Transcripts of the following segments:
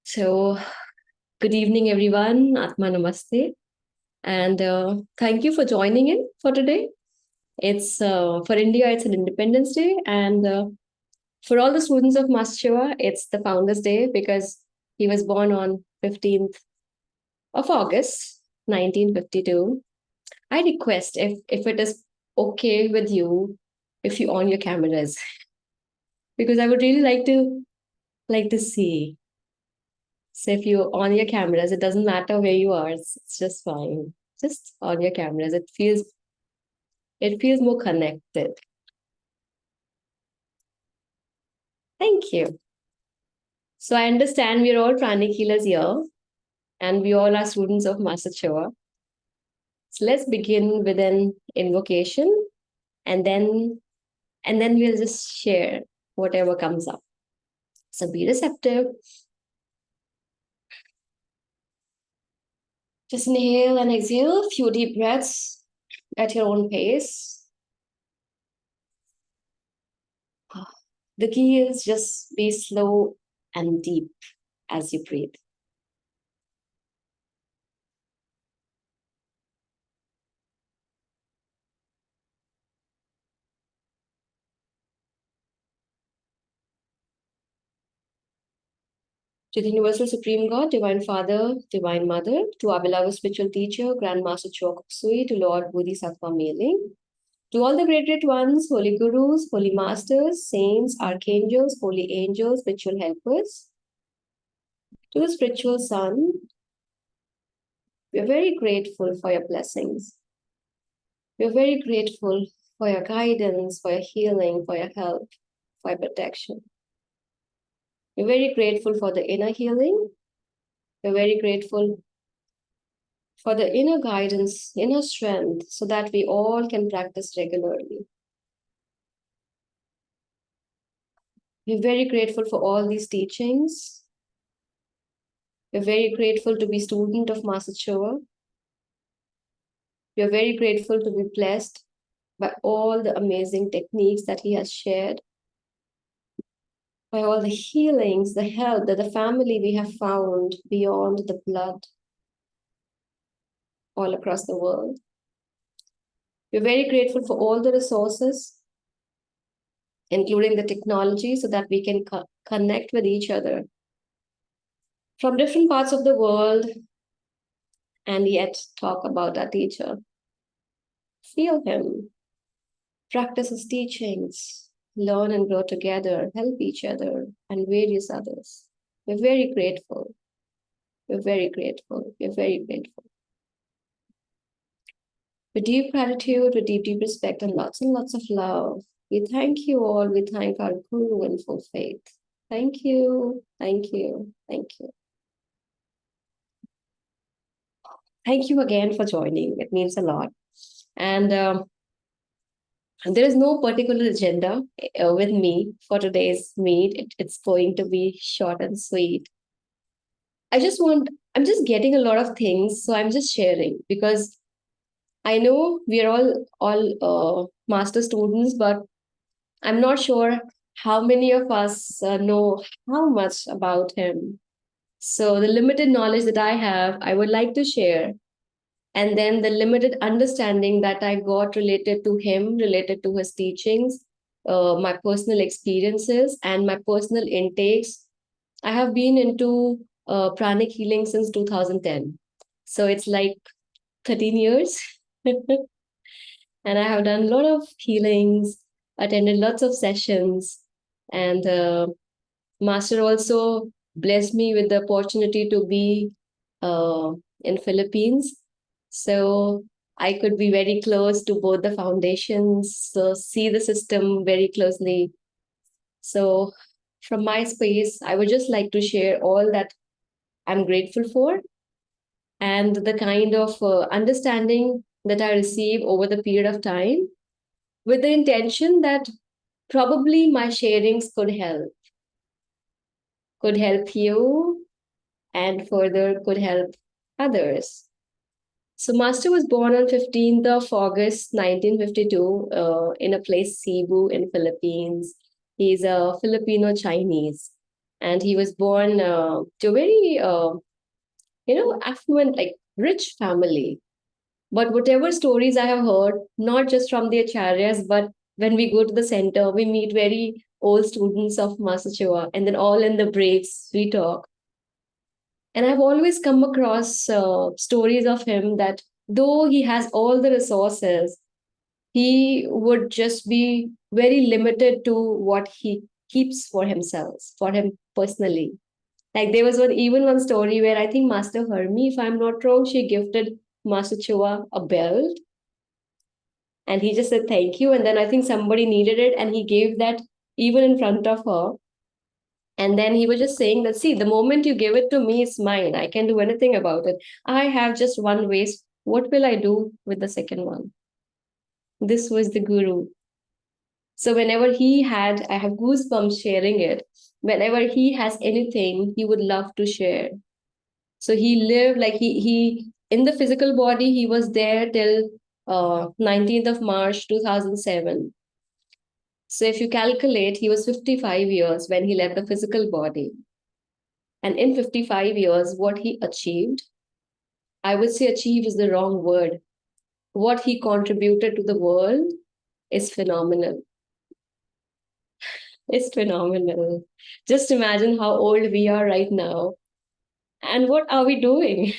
So, good evening, everyone. Atma Namaste. And thank you for joining in for today. It's for India, it's an Independence Day. And for all the students of Master Choa, it's the Founders Day because he was born on 15th of August, 1952. I request if it is okay with you, if you on your cameras, because I would really like to see. So if you on your cameras, it doesn't matter where you are, it's just fine. Just on your cameras. It feels more connected. Thank you. So I understand we're all pranic healers here, and we all are students of Master Choa. So let's begin with an invocation, and then we'll just share whatever comes up. So be receptive. Just inhale and exhale a few deep breaths at your own pace. The key is just be slow and deep as you breathe. To the Universal Supreme God, Divine Father, Divine Mother, to our beloved spiritual teacher, Grandmaster Choa Kok Sui, to Lord Bodhisattva Mailing, to all the great ones, holy gurus, holy masters, saints, archangels, holy angels, spiritual helpers, to the spiritual sun, we are very grateful for your blessings. We are very grateful for your guidance, for your healing, for your help, for your protection. We're very grateful for the inner healing. We're very grateful for the inner guidance, inner strength, so that we all can practice regularly. We're very grateful for all these teachings. We're very grateful to be student of Master Choa. We're very grateful to be blessed by all the amazing techniques that he has shared, by all the healings, the help that the family we have found beyond the blood all across the world. We're very grateful for all the resources, including the technology, so that we can connect with each other from different parts of the world and yet talk about our teacher. Feel him, practice his teachings, learn and grow together, help each other, and various others. We're very grateful. We're very grateful. We're very grateful. With deep gratitude, with deep respect, and lots of love, we thank you all. We thank our Guru in full faith. Thank you. Thank you. Thank you. Thank you again for joining. It means a lot. And there is no particular agenda with me for today's meet. It's going to be short and sweet. I'm just getting a lot of things, so I'm just sharing because I know we are all master students, but I'm not sure how many of us know how much about him. So the limited knowledge that I have, I would like to share. And then the limited understanding that I got related to him, related to his teachings, my personal experiences, and my personal intakes. I have been into pranic healing since 2010. So it's like 13 years. And I have done a lot of healings, attended lots of sessions, and Master also blessed me with the opportunity to be in Philippines. So I could be very close to both the foundations, so see the system very closely. So from my space, I would just like to share all that I'm grateful for and the kind of understanding that I receive over the period of time with the intention that probably my sharings could help you and further could help others. So Master was born on 15th of August 1952 in a place Cebu in Philippines. He's a Filipino Chinese. and he was born to a very affluent, like rich family. But whatever stories I have heard, not just from the acharyas, but when we go to the center, we meet very old students of Master Choa, and then all in the breaks we talk. And I've always come across stories of him that though he has all the resources, he would just be very limited to what he keeps for himself, for him personally. Like there was one story where I think Master Hermi, if I'm not wrong, she gifted Master Chua a belt, and he just said thank you. And then I think somebody needed it, and he gave that even in front of her. And then he was just saying that, see, the moment you give it to me, it's mine. I can do anything about it. I have just one waist. What will I do with the second one? This was the guru. So whenever he had, I have goosebumps sharing it. Whenever he has anything, he would love to share. So he lived like he in the physical body, he was there till 19th of March 2007. So if you calculate, he was 55 years when he left the physical body. And in 55 years, what he achieved, I would say achieve is the wrong word. What he contributed to the world is phenomenal. It's phenomenal. Just imagine how old we are right now. And what are we doing?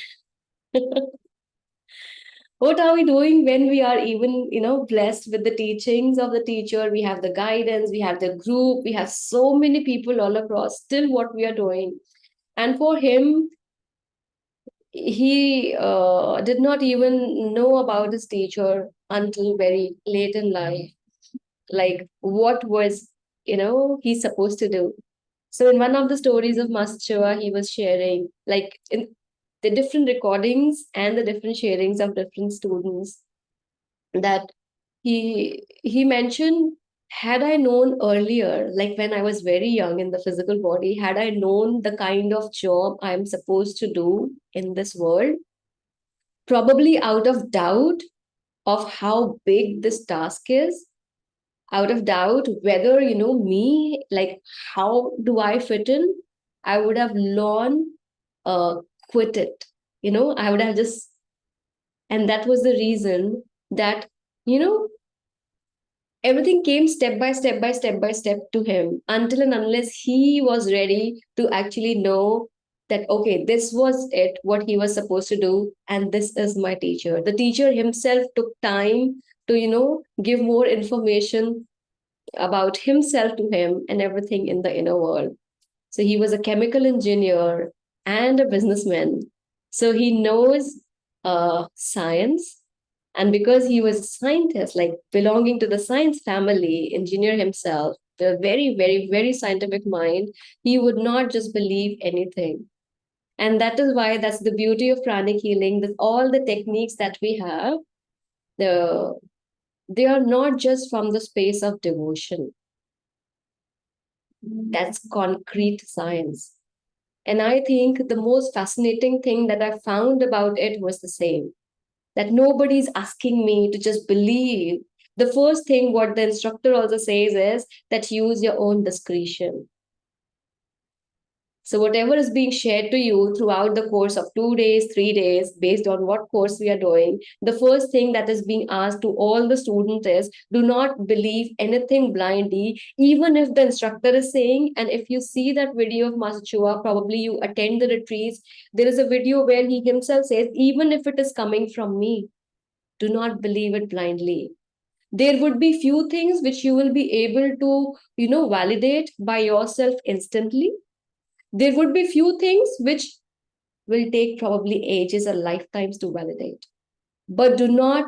What are we doing when we are even, blessed with the teachings of the teacher? We have the guidance, we have the group, we have so many people all across. Still, what we are doing. And for him, he did not even know about his teacher until very late in life, like what was he's supposed to do. So in one of the stories of Master Shiva, he was sharing, like in the different recordings and the different sharings of different students, that he mentioned, had I known earlier, like when I was very young in the physical body, had I known the kind of job I'm supposed to do in this world, probably out of doubt of how big this task is, out of doubt whether me, like how do I fit in, I would have long uh quit it. I would have just, and that was the reason that you know everything came step by step by step by step to him, until and unless he was ready to actually know that okay, this was it, what he was supposed to do, and this is my teacher. The teacher himself took time to give more information about himself to him and everything in the inner world. So he was a chemical engineer and a businessman. So he knows science. And because he was a scientist, like belonging to the science family, engineer himself, the very, very, very scientific mind, he would not just believe anything. And that is why that's the beauty of pranic healing, that all the techniques that we have, the they are not just from the space of devotion. That's concrete science. And I think the most fascinating thing that I found about it was the same, that nobody's asking me to just believe. The first thing what the instructor also says is that use your own discretion. So, whatever is being shared to you throughout the course of 2 days, 3 days, based on what course we are doing, the first thing that is being asked to all the students is do not believe anything blindly, even if the instructor is saying. And if you see that video of Master Chua, probably you attend the retreats, there is a video where he himself says, even if it is coming from me, do not believe it blindly. There would be few things which you will be able to validate by yourself instantly. There would be few things which will take probably ages or lifetimes to validate. But do not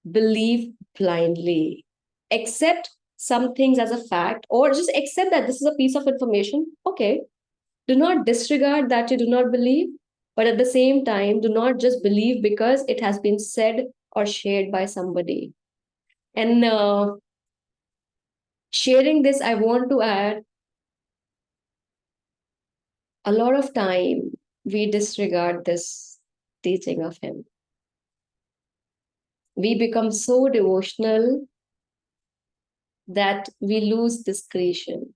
believe blindly. Accept some things as a fact, or just accept that this is a piece of information. Okay. Do not disregard that you do not believe, but at the same time, do not just believe because it has been said or shared by somebody. And sharing this, I want to add, a lot of time we disregard this teaching of him. We become so devotional that we lose discretion.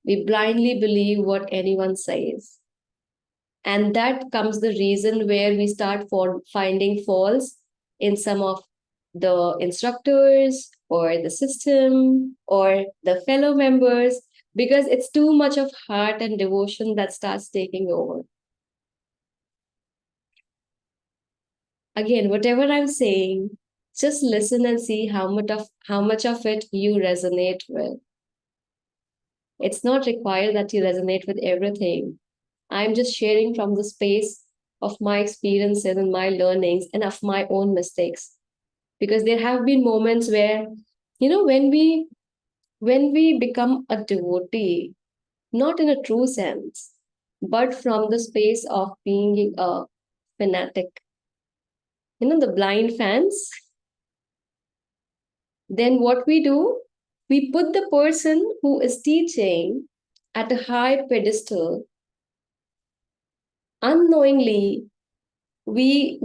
We blindly believe what anyone says. And that comes the reason where we start finding faults in some of the instructors or the system or the fellow members, because it's too much of heart and devotion that starts taking over. Again, whatever I'm saying, just listen and see how much of it you resonate with. It's not required that you resonate with everything. I'm just sharing from the space of my experiences and my learnings and of my own mistakes. Because there have been moments where, when we become a devotee, not in a true sense, but from the space of being a fanatic, the blind fans, then what we do, we put the person who is teaching at a high pedestal. Unknowingly, we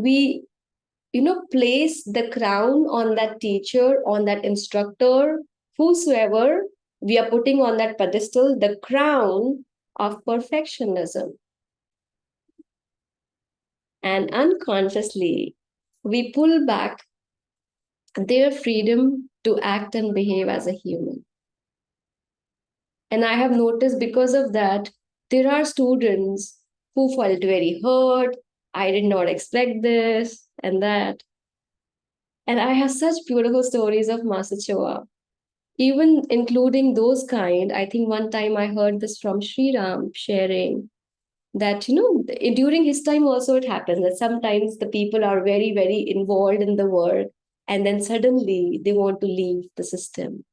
place the crown on that teacher, on that instructor, whosoever we are putting on that pedestal, the crown of perfectionism. And unconsciously, we pull back their freedom to act and behave as a human. And I have noticed because of that, there are students who felt very hurt. I did not expect this and that. And I have such beautiful stories of Master Choa, even including those kind. I think one time I heard this from Sri Ram sharing that, during his time also it happens that sometimes the people are very, very involved in the work, and then suddenly they want to leave the system.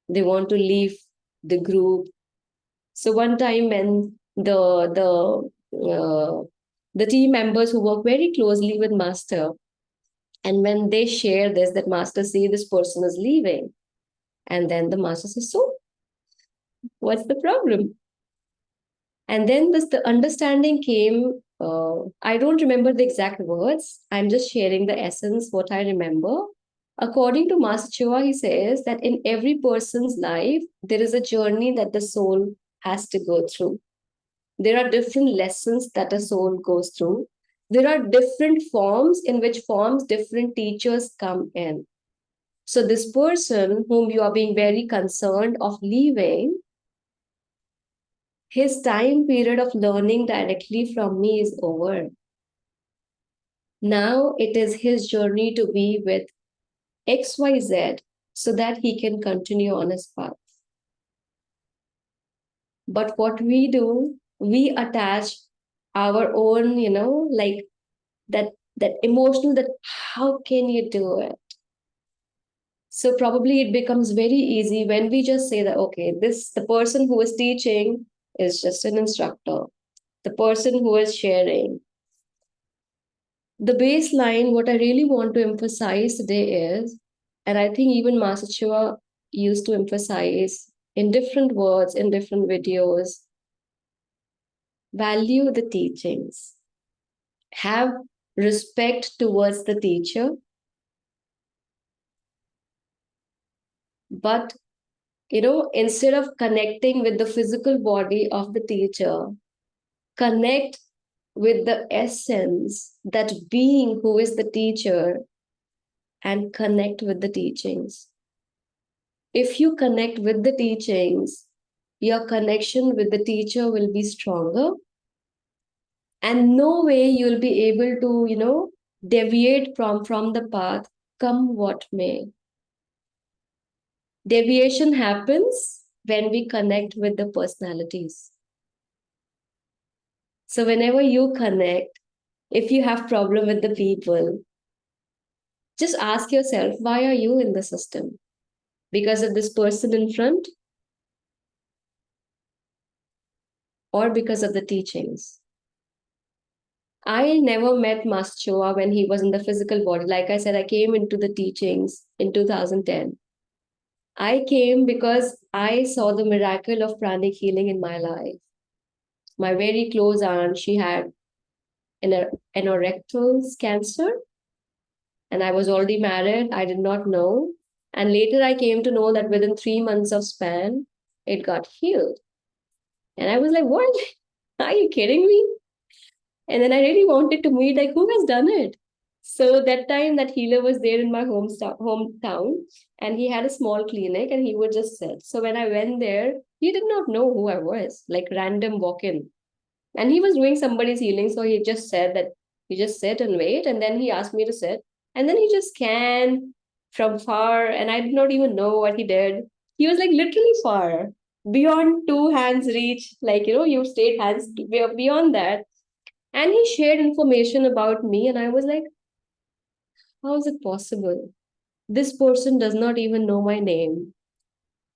They want to leave the group. So one time when the team members who work very closely with Master, and when they share this, that Master see this person is leaving, and then the Master says, so what's the problem? And then the understanding came. I don't remember the exact words. I'm just sharing the essence, what I remember. According to Master Chua, he says that in every person's life, there is a journey that the soul has to go through. There are different lessons that a soul goes through. There are different forms in which forms different teachers come in. So this person whom you are being very concerned of leaving, his time period of learning directly from me is over. Now it is his journey to be with XYZ so that he can continue on his path. But what we do, we attach our own, like that emotional, that how can you do it? So probably it becomes very easy when we just say that, okay, the person who is teaching is just an instructor. The person who is sharing. The baseline, what I really want to emphasize today is, and I think even Master Chua used to emphasize in different words, in different videos, value the teachings. Have respect towards the teacher, but instead of connecting with the physical body of the teacher, connect with the essence, that being who is the teacher, and connect with the teachings. If you connect with the teachings, your connection with the teacher will be stronger, and no way you'll be able to, deviate from the path, come what may. Deviation happens when we connect with the personalities. So whenever you connect, if you have problem with the people, just ask yourself, why are you in the system? Because of this person in front, or because of the teachings? I never met Master Choa when he was in the physical body. Like I said, I came into the teachings in 2010. I came because I saw the miracle of pranic healing in my life. My very close aunt, she had an anorectal cancer, and I was already married. I did not know. And later I came to know that within 3 months of span, it got healed. And I was like, what? Are you kidding me? And then I really wanted to meet, like, who has done it? So that time, that healer was there in my hometown, and he had a small clinic, and he would just sit. So when I went there, he did not know who I was, like random walk-in. And he was doing somebody's healing, so he just said that you just sit and wait, and then he asked me to sit, and then he just scanned from far, and I did not even know what he did. He was like literally far, beyond two hands reach, like you stayed hands beyond that, and he shared information about me, and I was like, how is it possible? This person does not even know my name.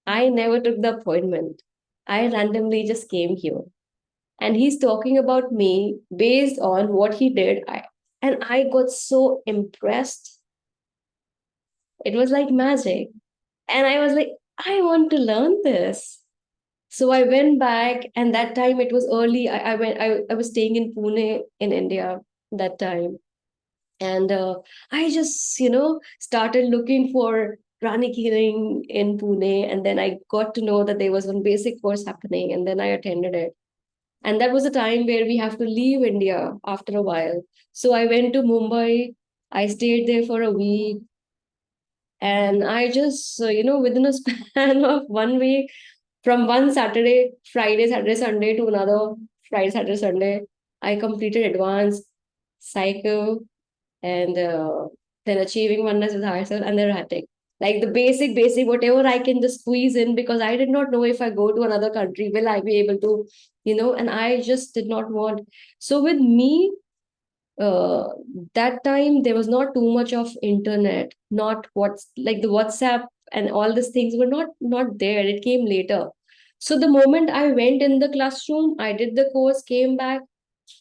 I never took the appointment. I randomly just came here, and he's talking about me based on what he did. And I got so impressed. It was like magic. And I was like, I want to learn this. So I went back, and that time it was early. I was staying in Pune in India that time. And I just, started looking for pranic healing in Pune. And then I got to know that there was one basic course happening, and then I attended it. And that was a time where we have to leave India after a while. So I went to Mumbai. I stayed there for a week. And I just, within a span of 1 week, from one Saturday, Friday, Saturday, Sunday to another Friday, Saturday, Sunday, I completed advanced cycle and then achieving oneness with higher self and the erratic. Like the basic, whatever I can just squeeze in, because I did not know if I go to another country, will I be able to, and I just did not want. So with me, uh, that time there was not too much of internet, not what's like the WhatsApp and all these things were not there. It came later. So the moment I went in the classroom, I did the course, came back,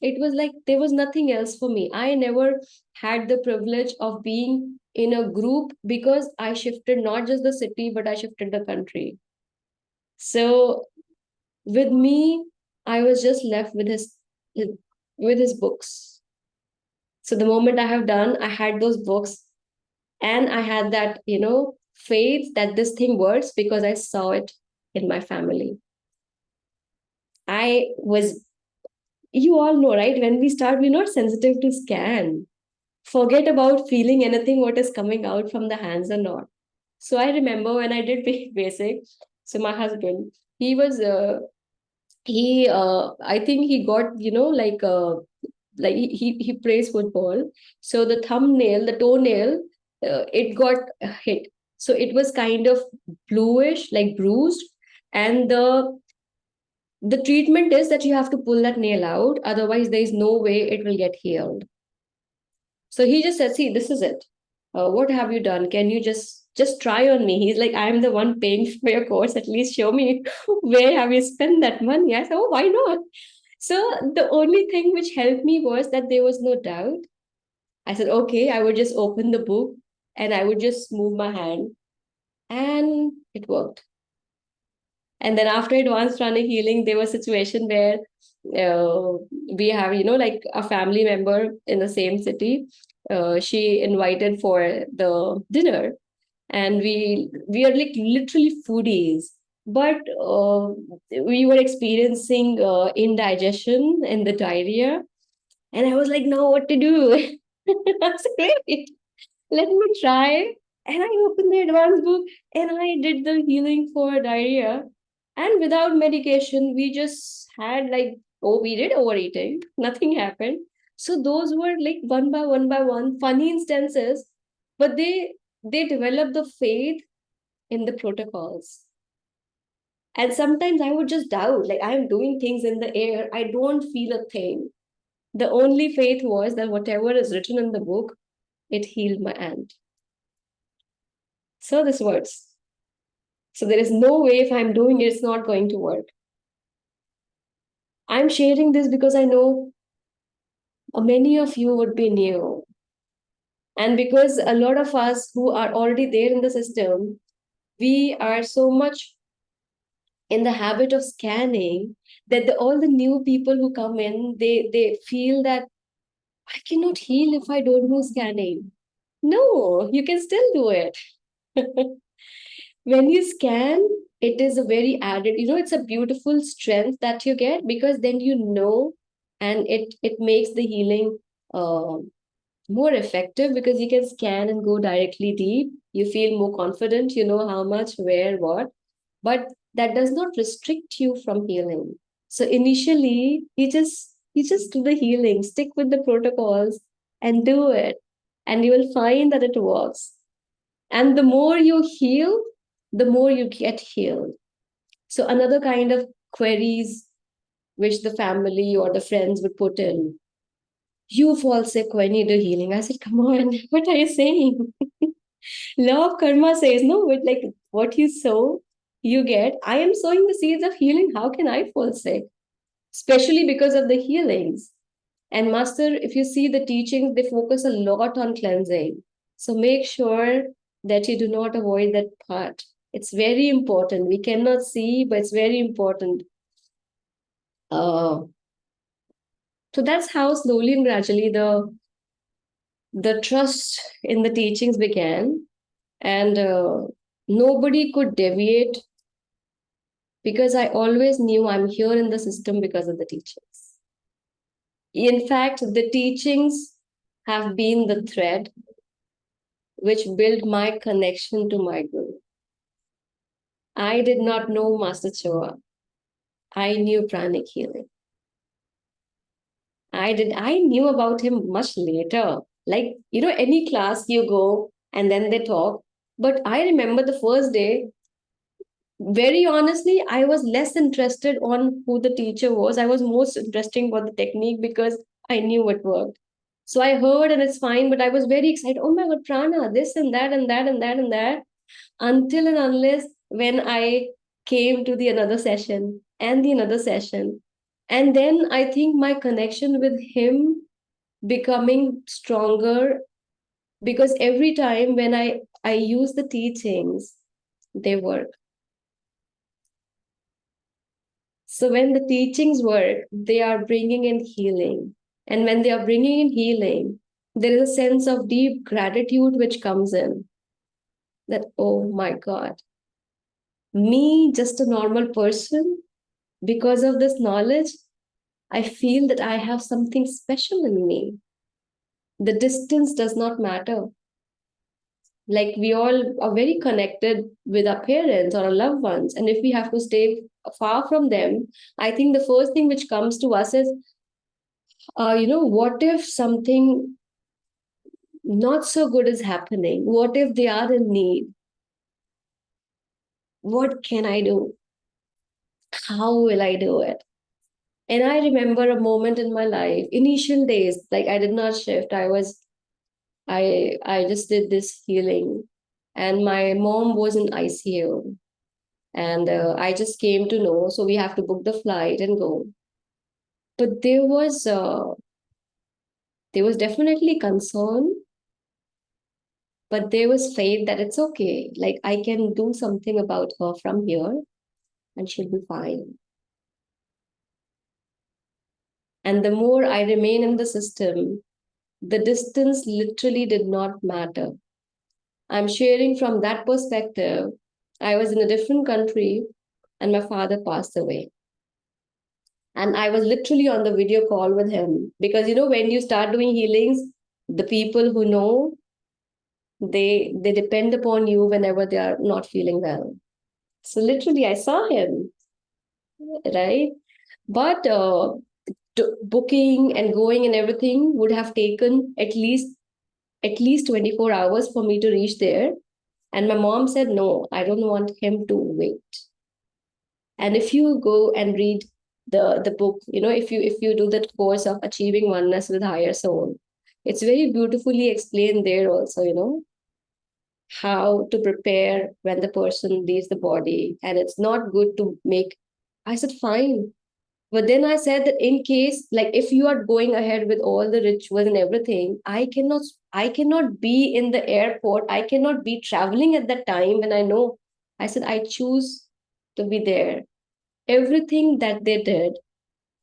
it was like there was nothing else for me. I never had the privilege of being in a group because I shifted not just the city, but I shifted the country. So with me, I was just left with his books. So the moment I have done, I had those books, and I had that, faith that this thing works because I saw it in my family. I was, you all know, right? When we start, we're not sensitive to scan. Forget about feeling anything what is coming out from the hands or not. So I remember when I did basic. So my husband, he I think he got like he plays football. So the thumbnail, the toenail, it got hit. So it was kind of bluish, like bruised, and the treatment is that you have to pull that nail out, otherwise there is no way it will get healed. So he just said, "See, this is it. What have you done? Can you just try on me?" He's like, "I'm the one paying for your course. At least show me where have you spent that money." I said, "Oh, why not?" So the only thing which helped me was that there was no doubt. I said, "Okay." I would just open the book and I would just move my hand, and it worked. And then after advanced pranic healing, there was a situation where uh, we have, like a family member in the same city. She invited for the dinner, and we are like literally foodies. But we were experiencing indigestion and the diarrhea, and I was like, "No, what to do?" That's great. Let me try. And I opened the advanced book and I did the healing for diarrhea. And without medication, we just had like, oh, we did overeating. Nothing happened. So those were like one by one, funny instances, but they developed the faith in the protocols. And sometimes I would just doubt, like I'm doing things in the air. I don't feel a thing. The only faith was that whatever is written in the book, it healed my aunt. So this works. So there is no way if I'm doing it, it's not going to work. I'm sharing this because I know many of you would be new. And because a lot of us who are already there in the system, we are so much in the habit of scanning that all the new people who come in, they feel that I cannot heal if I don't do scanning. No, you can still do it. When you scan, it is a very added, it's a beautiful strength that you get, because then and it makes the healing uh, more effective, because you can scan and go directly deep. You feel more confident, you know how much, where, what. But that does not restrict you from healing. So initially, you just do the healing, stick with the protocols and do it, and you will find that it works. And the more you heal, the more you get healed. So another kind of queries which the family or the friends would put in: you fall sick when you do healing. I said, come on, what are you saying? Law of karma says, no, but like what you sow, you get. I am sowing the seeds of healing. How can I fall sick? Especially because of the healings. And Master, if you see the teachings, they focus a lot on cleansing. So make sure that you do not avoid that part. It's very important. We cannot see, but it's very important. Uh, so that's how slowly and gradually the trust in the teachings began, and nobody could deviate, because I always knew I'm here in the system because of the teachings. In fact, the teachings have been the thread which built my connection to my guru. I did not know Master Choa. I knew pranic healing. I knew about him much later. Like, any class you go and then they talk. But I remember the first day, very honestly, I was less interested on who the teacher was. I was most interested about the technique, because I knew it worked. So I heard and it's fine, but I was very excited. Oh my God, prana, this and that and that and that and that. Until and unless when I came to the another session and the another session. And then I think my connection with him becoming stronger, because every time when I use the teachings, they work. So when the teachings work, they are bringing in healing. And when they are bringing in healing, there is a sense of deep gratitude which comes in, that, oh my God, me, just a normal person, because of this knowledge, I feel that I have something special in me. The distance does not matter. Like, we all are very connected with our parents or our loved ones. And if we have to stay far from them, I think the first thing which comes to us is, what if something not so good is happening? What if they are in need? What can I do? How will I do it? And I remember a moment in my life, initial days, like I did not shift. I just did this healing, and my mom was in ICU, and I just came to know. So we have to book the flight and go. But there was definitely concern, but there was faith that it's okay. Like, I can do something about her from here, and she'll be fine. And the more I remain in the system, the distance literally did not matter. I'm sharing from that perspective. I was in a different country and my father passed away. And I was literally on the video call with him, because when you start doing healings, the people who know, they depend upon you whenever they are not feeling well. So literally I saw him, right? But booking and going and everything would have taken at least 24 hours for me to reach there. And my mom said, no, I don't want him to wait. And if you go and read the book, if you do that course of achieving oneness with higher soul, it's very beautifully explained there also, how to prepare when the person leaves the body. And it's not good to make. I said, fine. But then I said that, in case, like, if you are going ahead with all the rituals and everything, I cannot be in the airport. I cannot be traveling at that time when I know. I said, I choose to be there. Everything that they did,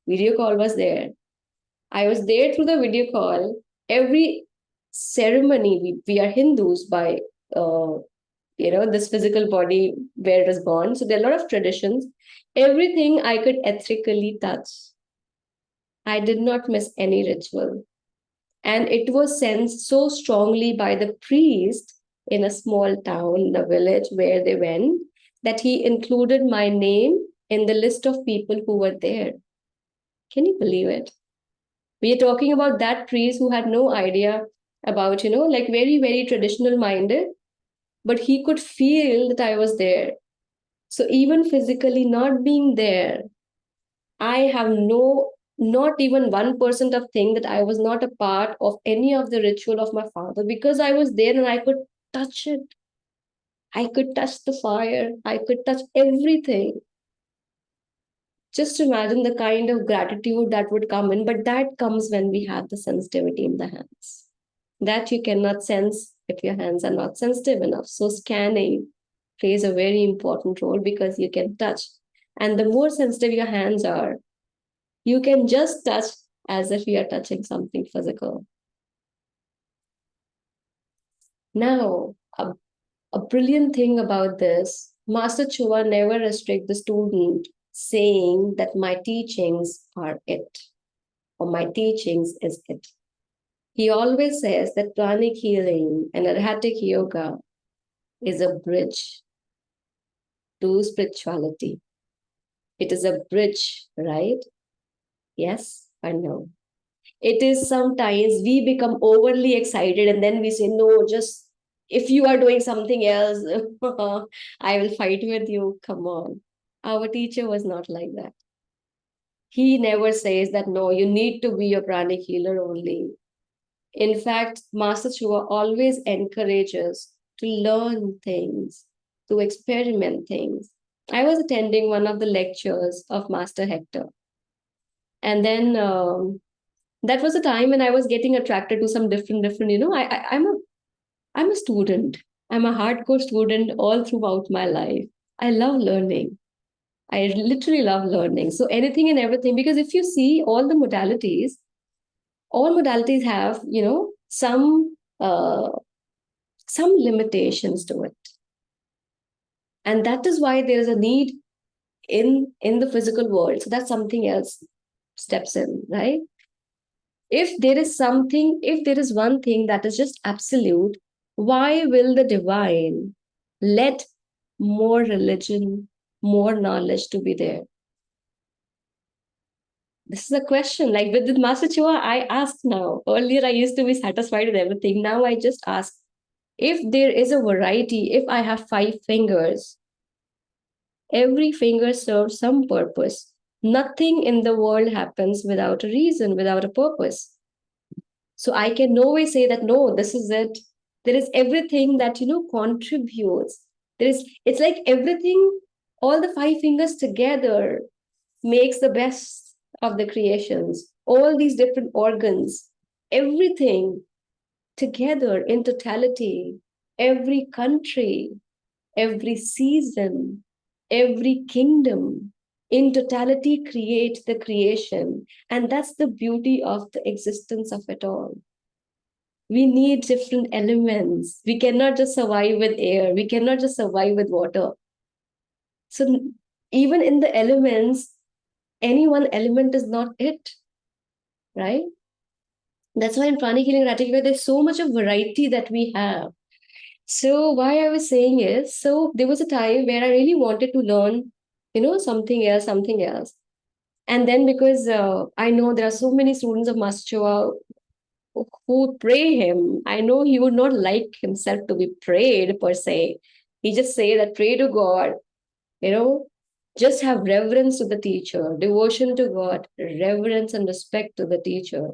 video call was there. I was there through the video call. Every ceremony, we are Hindus by this physical body where it was born. So there are a lot of traditions. Everything I could ethically touch. I did not miss any ritual. And it was sensed so strongly by the priest in a small town, in a village where they went, that he included my name in the list of people who were there. Can you believe it? We are talking about that priest who had no idea about, like very, very traditional minded, but he could feel that I was there. So even physically not being there, I have not even 1% of thing that I was not a part of any of the ritual of my father, because I was there and I could touch it. I could touch the fire. I could touch everything. Just imagine the kind of gratitude that would come in, but that comes when we have the sensitivity in the hands. That you cannot sense if your hands are not sensitive enough. So scanning plays a very important role because you can touch. And the more sensitive your hands are, you can just touch as if you are touching something physical. Now, a brilliant thing about this, Master Chua never restrict the student saying that my teachings are it or my teachings is it. He always says that pranic healing and arhatic yoga is a bridge to spirituality. It is a bridge, right? Yes or no? It is sometimes we become overly excited and then we say, no, just if you are doing something else, I will fight with you. Come on. Our teacher was not like that. He never says that, no, you need to be a pranic healer only. In fact, Master Chua always encourages to learn things, to experiment things. I was attending one of the lectures of Master Hector. And then that was a time when I was getting attracted to some different, I'm a student. I'm a hardcore student all throughout my life. I love learning. I literally love learning. So anything and everything, because if you see all modalities have, some limitations to it. And that is why there is a need in the physical world. So that something else steps in, right? If there is one thing that is just absolute, why will the divine let more religion, more knowledge to be there? This is a question. Like with the Master Chua, I ask now. Earlier, I used to be satisfied with everything. Now I just ask, if there is a variety, if I have 5 fingers, every finger serves some purpose. Nothing in the world happens without a reason, without a purpose. So I can no way say that, no, this is it. There is everything that, contributes. It's like everything, all the 5 fingers together makes the best of the creations. All these different organs, everything together in totality, every country, every season, every kingdom, in totality create the creation. And that's the beauty of the existence of it all. We need different elements. We cannot just survive with air. We cannot just survive with water. So even in the elements, any one element is not it, right? That's why in pranic healing Ratika, there's so much of variety that we have. So why I was saying is, so there was a time where I really wanted to learn, something else. And then because I know there are so many students of Master Choa who pray him, I know he would not like himself to be prayed per se. He just say that pray to God, you know, just have reverence to the teacher, devotion to God, reverence and respect to the teacher.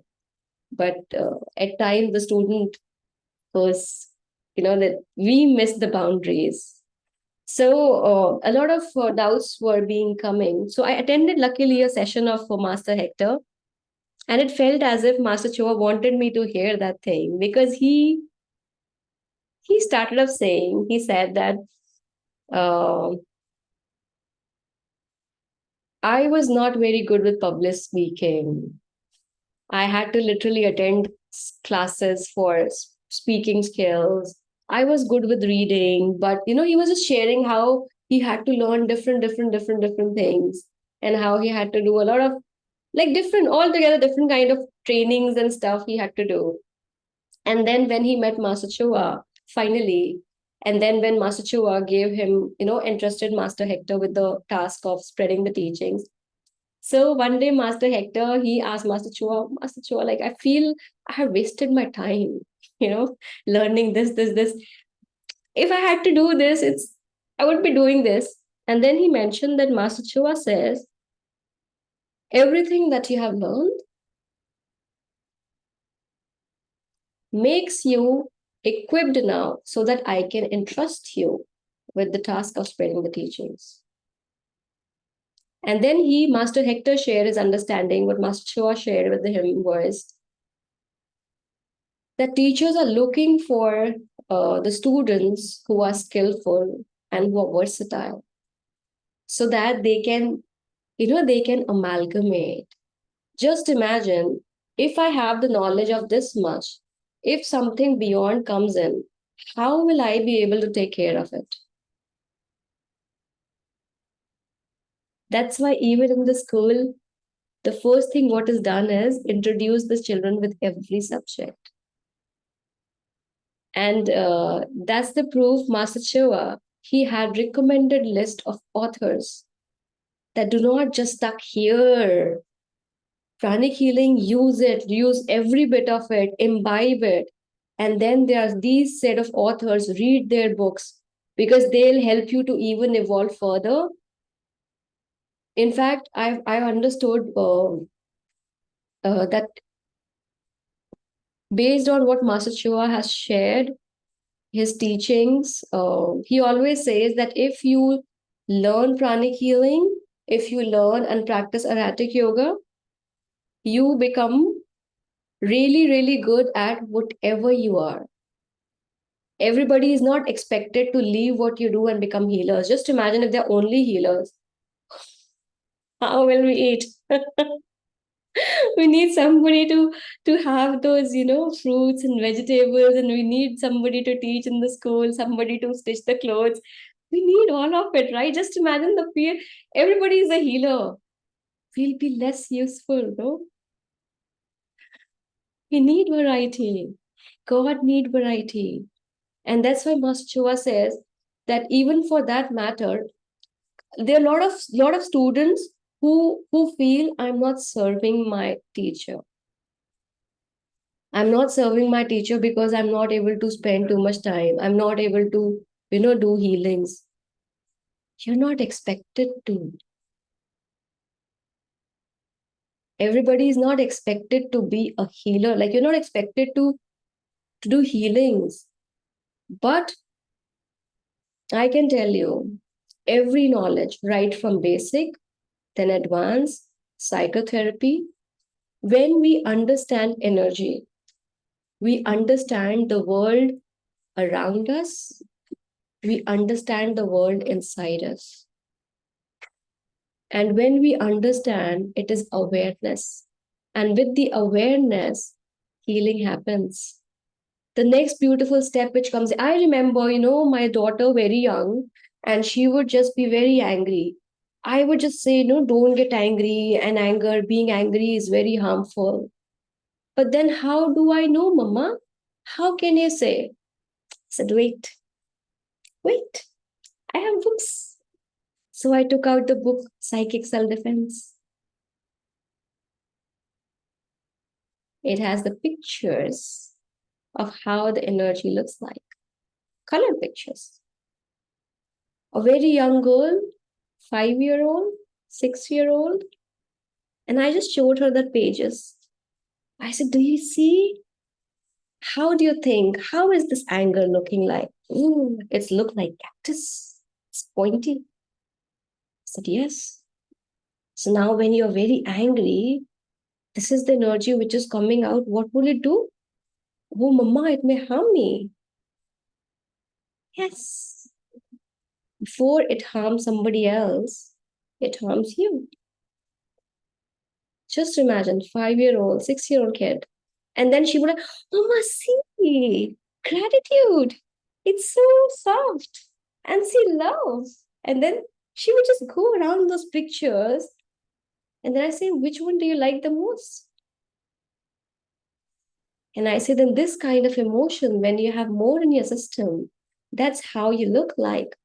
But at times the student was, that we miss the boundaries. So a lot of doubts were being coming. So I attended luckily a session of Master Hector, and it felt as if Master Choa wanted me to hear that thing, because he started off saying, he said that uh, I was not very good with public speaking. I had to literally attend classes for speaking skills. I was good with reading, but he was just sharing how he had to learn different things, and how he had to do a lot of like different, altogether different kind of trainings and stuff he had to do. And then when he met Master Chua, finally, and then when Master Chua gave him, entrusted Master Hector with the task of spreading the teachings. So one day, Master Hector, he asked Master Chua, like, I feel I have wasted my time, learning this. If I had to do this, I would be doing this. And then he mentioned that Master Chua says, everything that you have learned makes you equipped now so that I can entrust you with the task of spreading the teachings. And then Master Hector, shared his understanding. What Master Chua shared with him was that teachers are looking for the students who are skillful and who are versatile, so that they can amalgamate. Just imagine, if I have the knowledge of this much, if something beyond comes in, how will I be able to take care of it? That's why even in the school, the first thing what is done is introduce the children with every subject. And that's the proof. Master Chewa, he had recommended list of authors that do not just stuck here. Pranic healing, use every bit of it, imbibe it. And then there are these set of authors, read their books, because they'll help you to even evolve further. In fact, I've understood that based on what Master Chua has shared, his teachings, he always says that if you learn pranic healing, if you learn and practice erratic yoga, you become really, really good at whatever you are. Everybody is not expected to leave what you do and become healers. Just imagine if they're only healers. How will we eat? We need somebody to have those fruits and vegetables, and we need somebody to teach in the school, somebody to stitch the clothes. We need all of it, right? Just imagine the fear. Everybody is a healer. We'll be less useful, no? We need variety. God need variety. And that's why Master Chua says that even for that matter, there are a lot of students who feel, I'm not serving my teacher. I'm not serving my teacher because I'm not able to spend too much time. I'm not able to, do healings. You're not expected to. Everybody is not expected to be a healer. Like, you're not expected to do healings. But I can tell you, every knowledge, right from basic, then advanced, psychotherapy, when we understand energy, we understand the world around us, we understand the world inside us. And when we understand, it is awareness. And with the awareness, healing happens. The next beautiful step which comes, I remember, my daughter very young, and she would just be very angry. I would just say, don't get angry, and being angry is very harmful. But then how do I know, Mama? How can you say? I said, wait, I have books. So I took out the book, Psychic Self-Defense. It has the pictures of how the energy looks like, color pictures. A very young girl, 5-year-old, 6-year-old, and I just showed her the pages. I said, do you see? How do you think? How is this anger looking like? It's look like cactus. It's pointy. I said, yes. So now when you're very angry, this is the energy which is coming out. What will it do? Oh, Mama, it may harm me. Yes. Before it harms somebody else, it harms you. Just imagine, 5-year-old, 6-year-old kid. And then she would have, Mama, see, gratitude. It's so soft. And she loves. And then she would just go around those pictures. And then I say, which one do you like the most? And I say, then this kind of emotion, when you have more in your system, that's how you look like.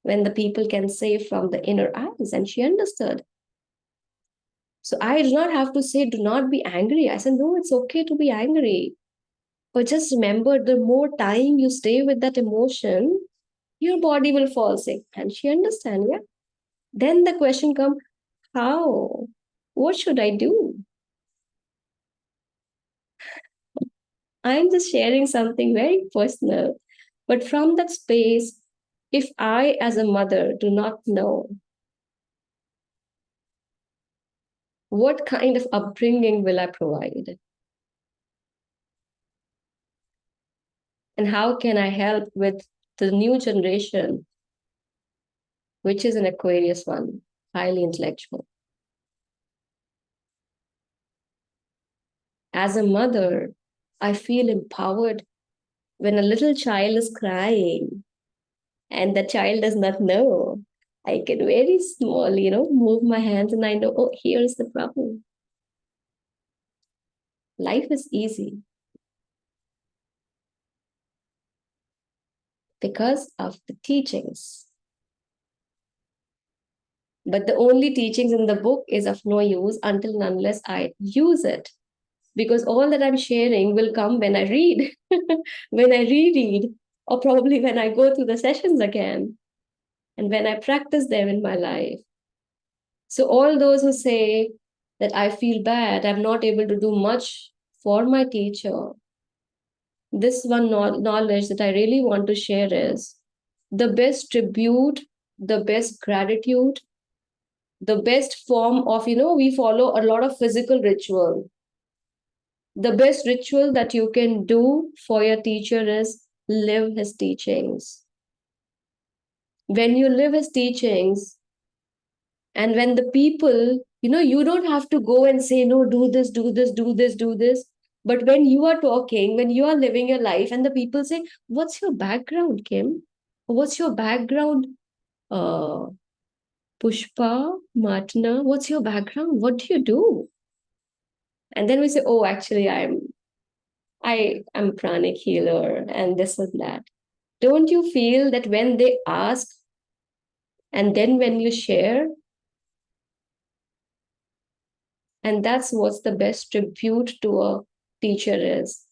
When the people can say from the inner eyes. And she understood. So I do not have to say, do not be angry. I said, no, it's okay to be angry. But just remember, the more time you stay with that emotion, your body will fall sick. And she understand, yeah. Then the question comes, how? What should I do? I'm just sharing something very personal. But from that space, if I, as a mother, do not know what kind of upbringing will I provide, and how can I help with the new generation, which is an Aquarius one, highly intellectual. As a mother, I feel empowered when a little child is crying and the child does not know. I can very small, move my hands and I know, oh, here's the problem. Life is easy because of the teachings. But the only teachings in the book is of no use until and unless I use it. Because all that I'm sharing will come when I read, when I reread, or probably when I go through the sessions again and when I practice them in my life. So, all those who say that I feel bad, I'm not able to do much for my teacher, this one knowledge that I really want to share is the best tribute, the best gratitude, the best form of, we follow a lot of physical ritual. The best ritual that you can do for your teacher is live his teachings. When you live his teachings, and when the people, you don't have to go and say, no, do this, do this, do this, do this. But when you are talking, when you are living your life, and the people say, what's your background, Kim? What's your background, uh, Pushpa, Martina? What's your background? What do you do? And then we say, oh, actually, I am pranic healer and this and that. Don't you feel that when they ask and then when you share, and that's what's the best tribute to a teacher is.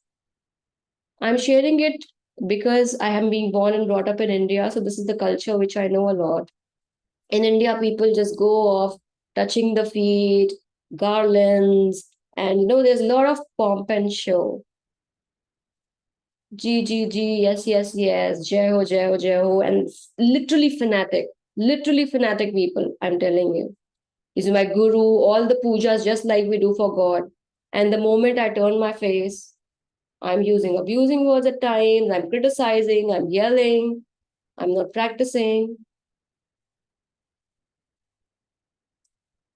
I'm sharing it because I am being born and brought up in India, so this is the culture which I know a lot. In India, people just go off touching the feet, garlands, and there's a lot of pomp and show. G G G, yes, yes, yes, Jai Ho, Jai Ho, Jai Ho, and literally fanatic people, I'm telling you. He's my guru, all the pujas just like we do for God. And the moment I turn my face, I'm using abusing words at times, I'm criticizing, I'm yelling, I'm not practicing.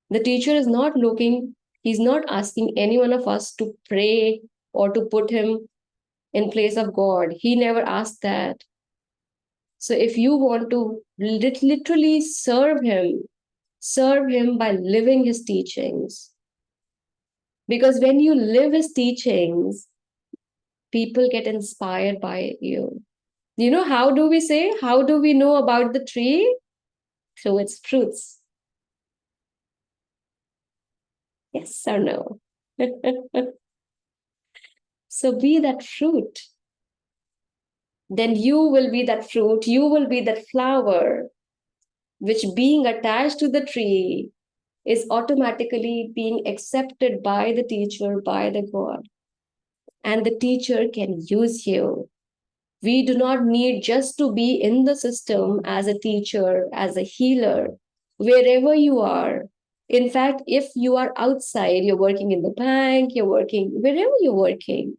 The teacher is not looking, he's not asking any one of us to pray or to put him in place of God. He never asked that. So if you want to literally serve him by living his teachings. Because when you live his teachings, people get inspired by you. How do we say? How do we know about the tree? Through its fruits. Yes or no? So be that fruit. Then you will be that fruit. You will be that flower, which being attached to the tree is automatically being accepted by the teacher, by the God. And the teacher can use you. We do not need just to be in the system as a teacher, as a healer, wherever you are. In fact, if you are outside, you're working in the bank, you're working wherever you're working,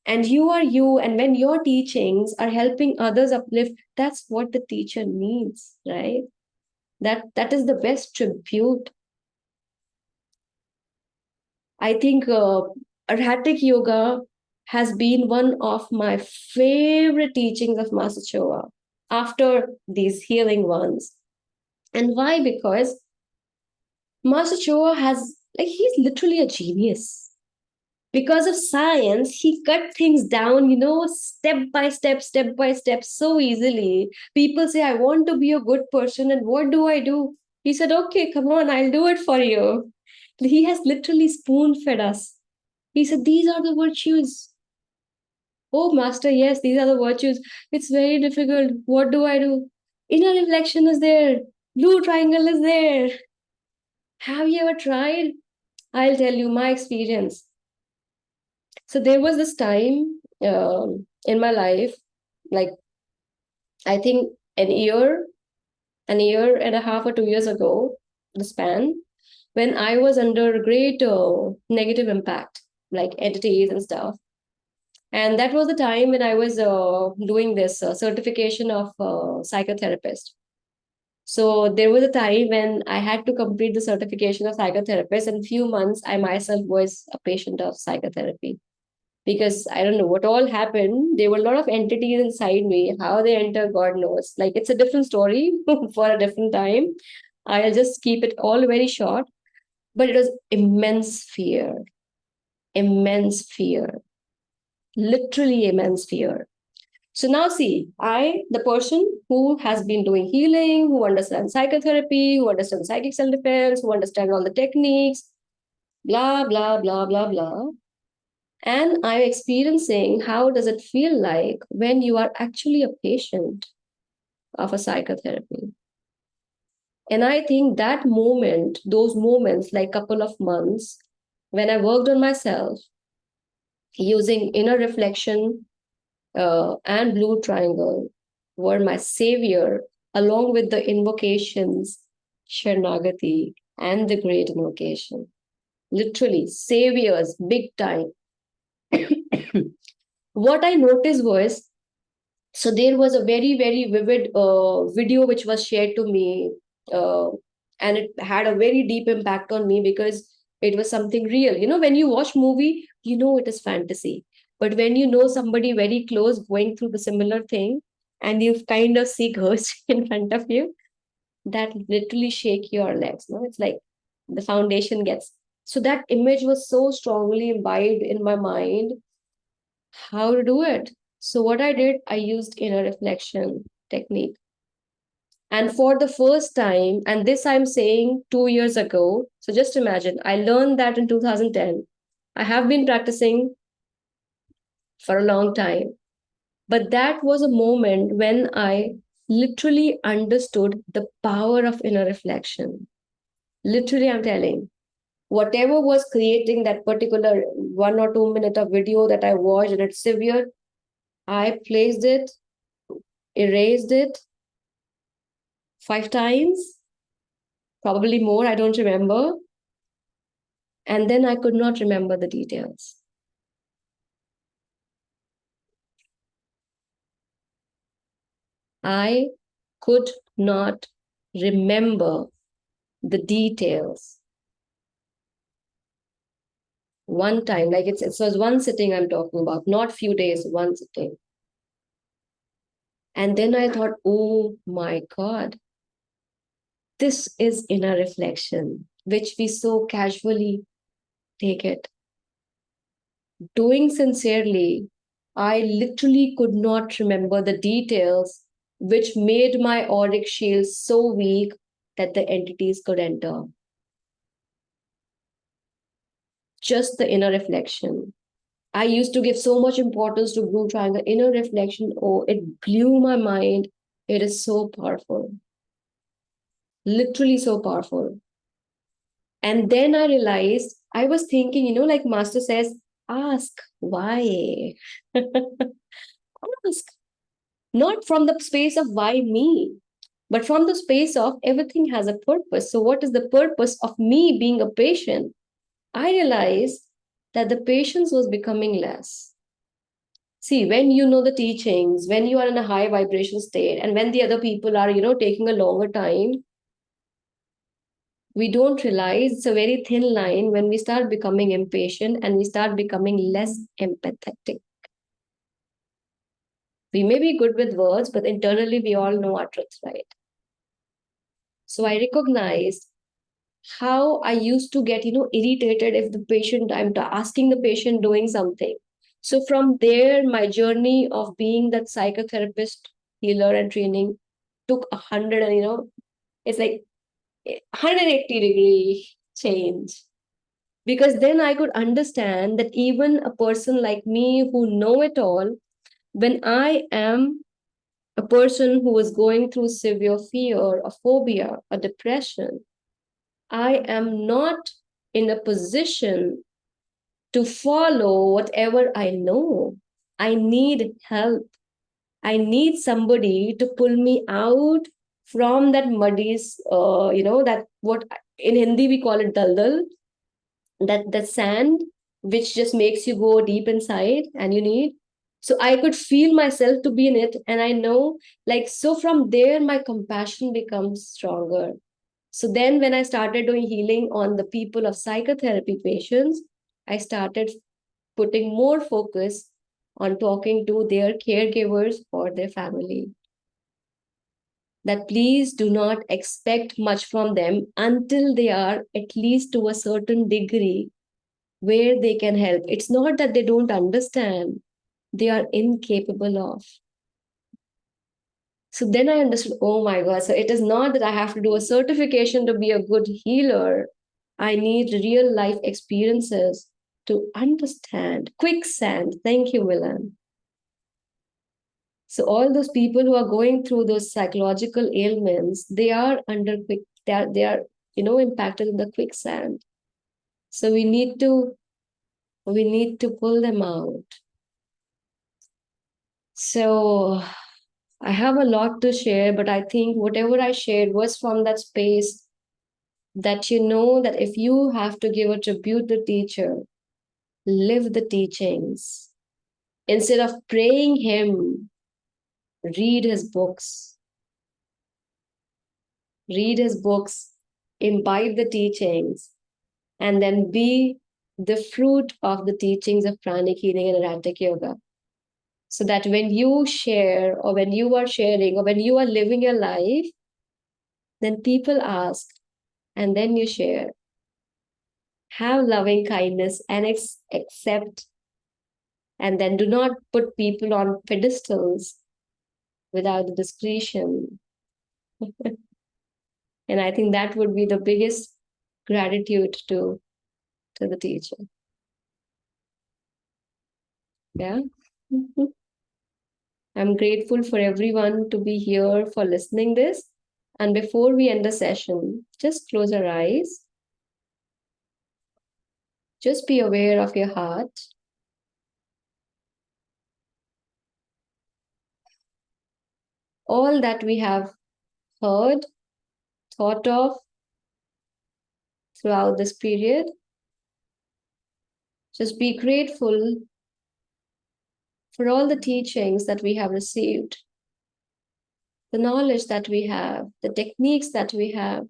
and you are you, and when your teachings are helping others uplift, that's what the teacher needs, right? That is the best tribute. I think erratic yoga has been one of my favorite teachings of Master Choa after these healing ones. And why? Because Master Choa he's literally a genius. Because of science, he cut things down, step by step, so easily. People say, I want to be a good person, and what do I do? He said, okay, come on, I'll do it for you. He has literally spoon fed us. He said, these are the virtues. Oh, master, yes, these are the virtues. It's very difficult. What do I do? Inner reflection is there. Blue triangle is there. Have you ever tried? I'll tell you my experience. So there was this time in my life, like I think an year and a half or 2 years ago, the span, when I was under great negative impact, like entities and stuff. And that was the time when I was doing this certification of psychotherapist. So there was a time when I had to complete the certification of psychotherapist. In few months, I myself was a patient of psychotherapy because I don't know what all happened. There were a lot of entities inside me. How they enter, God knows. Like it's a different story for a different time. I'll just keep it all very short. But it was immense fear, literally immense fear. So now see, the person who has been doing healing, who understands psychotherapy, who understands psychic self-defense, who understands all the techniques, blah, blah, blah, blah, blah. And I'm experiencing how does it feel like when you are actually a patient of a psychotherapy. And I think that moment, those moments, like couple of months, when I worked on myself using inner reflection and blue triangle, were my savior, along with the invocations, Sharanagati, and the great invocation. Literally, saviors, big time. What I noticed was, so there was a very, very vivid video which was shared to me, uh, and it had a very deep impact on me because it was something real. When you watch movie, it is fantasy, but when you know somebody very close going through the similar thing, and you kind of see ghosts in front of you, that literally shake your legs. No, it's like the foundation gets. So that image was so strongly imbibed in my mind how to do it. So what I did, I used inner reflection technique. And for the first time, and this I'm saying 2 years ago, so just imagine, I learned that in 2010. I have been practicing for a long time. But that was a moment when I literally understood the power of inner reflection. Literally, I'm telling, whatever was creating that particular 1 or 2 minute of video that I watched and it's severe, I placed it, erased it 5 times, probably more, I don't remember. And then I could not remember the details. I could not remember the details. One time, like it was one sitting I'm talking about, not few days, one sitting. And then I thought, oh my God, this is inner reflection, which we so casually take it. Doing sincerely, I literally could not remember the details, which made my auric shield so weak that the entities could enter. Just the inner reflection. I used to give so much importance to blue triangle. Inner reflection, oh, it blew my mind. It is so powerful. Literally so powerful. And then I realized, I was thinking, like Master says, ask why. Ask. Not from the space of why me, but from the space of everything has a purpose. So, what is the purpose of me being a patient? I realized that the patience was becoming less. See, when you know the teachings, when you are in a high vibration state, and when the other people are, taking a longer time, We don't realize it's a very thin line when we start becoming impatient and we start becoming less empathetic. We may be good with words, but internally we all know our truth, right? So I recognized how I used to get, irritated if the patient, I'm asking the patient doing something. So from there, my journey of being that psychotherapist, healer, and training took 100, and it's like 180-degree change. Because then I could understand that even a person like me who know it all, when I am a person who is going through severe fear, a phobia, a depression, I am not in a position to follow whatever I know. I need help. I need somebody to pull me out from that muddy, that what in Hindi we call it daldal, that sand which just makes you go deep inside and you need. So I could feel myself to be in it, and I know, like, so from there my compassion becomes stronger. So then when I started doing healing on the people of psychotherapy patients, I started putting more focus on talking to their caregivers or their family, that please do not expect much from them until they are at least to a certain degree where they can help. It's not that they don't understand, they are incapable of. So then I understood, oh my God, so it is not that I have to do a certification to be a good healer. I need real life experiences to understand. Quicksand. Thank you, Willan. So all those people who are going through those psychological ailments, they are under quick, they are impacted in the quicksand. So we need to pull them out. So I have a lot to share, but I think whatever I shared was from that space that that if you have to give a tribute to teacher, live the teachings. Instead of praying him, read his books. Read his books, imbibe the teachings, and then be the fruit of the teachings of pranic healing and erratic yoga. So that when you share, or when you are sharing, or when you are living your life, then people ask, and then you share. Have loving kindness and accept, and then do not put people on pedestals without the discretion. And I think that would be the biggest gratitude to the teacher. Yeah. I'm grateful for everyone to be here for listening this. And before we end the session, just close your eyes. Just be aware of your heart. All that we have heard, thought of throughout this period, just be grateful for all the teachings that we have received, the knowledge that we have, the techniques that we have.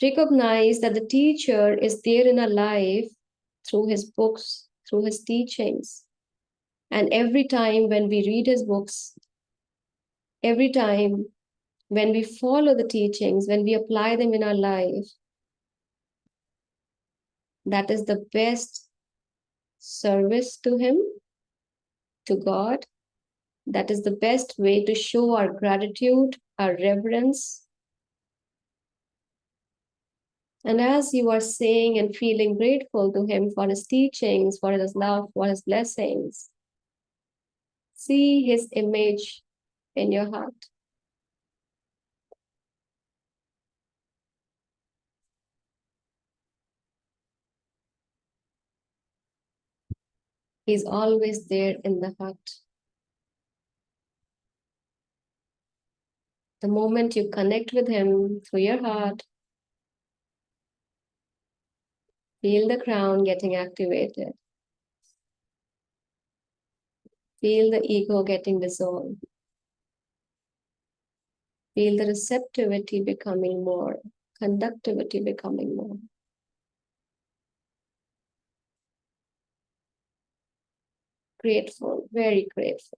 Recognize that the teacher is there in our life through his books, through his teachings. And every time when we read his books, every time when we follow the teachings, when we apply them in our life, that is the best service to him, to God. That is the best way to show our gratitude, our reverence. And as you are saying and feeling grateful to him for his teachings, for his love, for his blessings, see his image in your heart. He's always there in the heart. The moment you connect with him through your heart, feel the crown getting activated. Feel the ego getting dissolved. Feel the receptivity becoming more. Conductivity becoming more. Grateful, very grateful.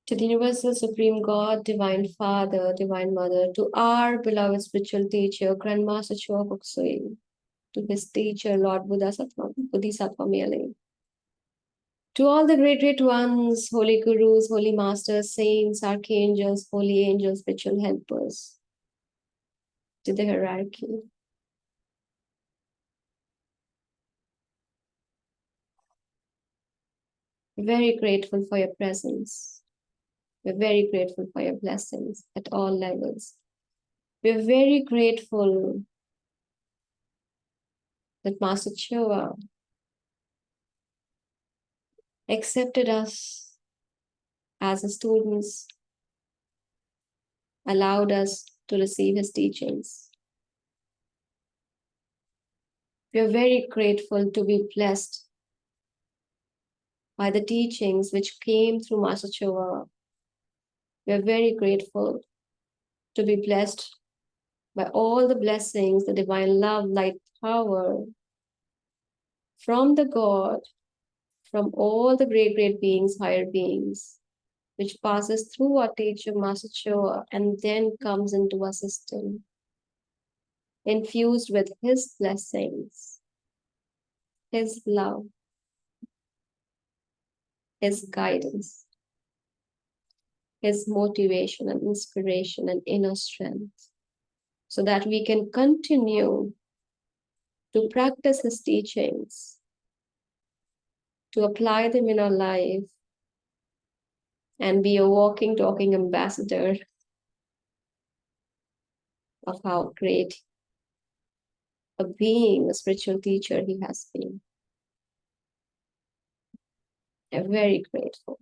To the Universal Supreme God, Divine Father, Divine Mother, to our beloved spiritual teacher, Grandmaster Choa Kok Sui, to his teacher, Lord Bodhisattva Mele, to all the great, great ones, holy gurus, holy masters, saints, archangels, holy angels, spiritual helpers, to the hierarchy. Very grateful for your presence. We're very grateful for your blessings at all levels. We're very grateful that Master Choa accepted us as his students, allowed us to receive his teachings. We are very grateful to be blessed by the teachings which came through Master Choa. We are very grateful to be blessed by all the blessings, the divine love, light, power from the God, from all the great, great beings, higher beings, which passes through our teacher, Master Choa, and then comes into our system, infused with his blessings, his love, his guidance, his motivation and inspiration and inner strength, so that we can continue to practice his teachings, to apply them in our life, and be a walking, talking ambassador of how great a being, a spiritual teacher he has been. I'm very grateful.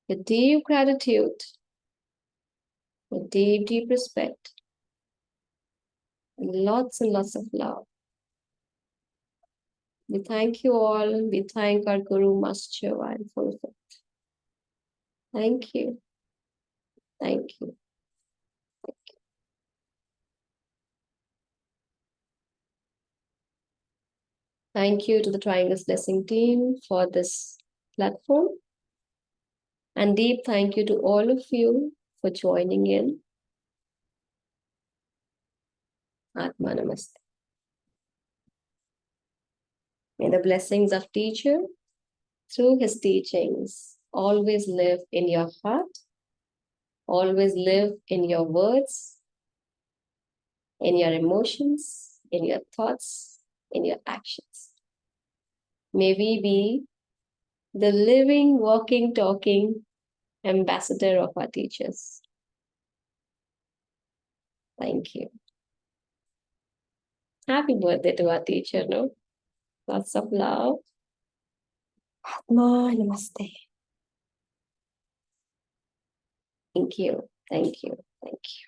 With deep gratitude, with deep, deep respect, and lots of love. We thank you all. We thank our Guru Master Choa and full faith. Thank you. Thank you. Thank you to the Triangles Blessing team for this platform. And deep thank you to all of you for joining in. Atma Namaste. May the blessings of teacher through his teachings always live in your heart, always live in your words, in your emotions, in your thoughts, in your actions. May we be the living, walking, talking ambassador of our teachers. Thank you. Happy birthday to our teacher, no? Lots of love. Atma Namaste. Thank you. Thank you. Thank you.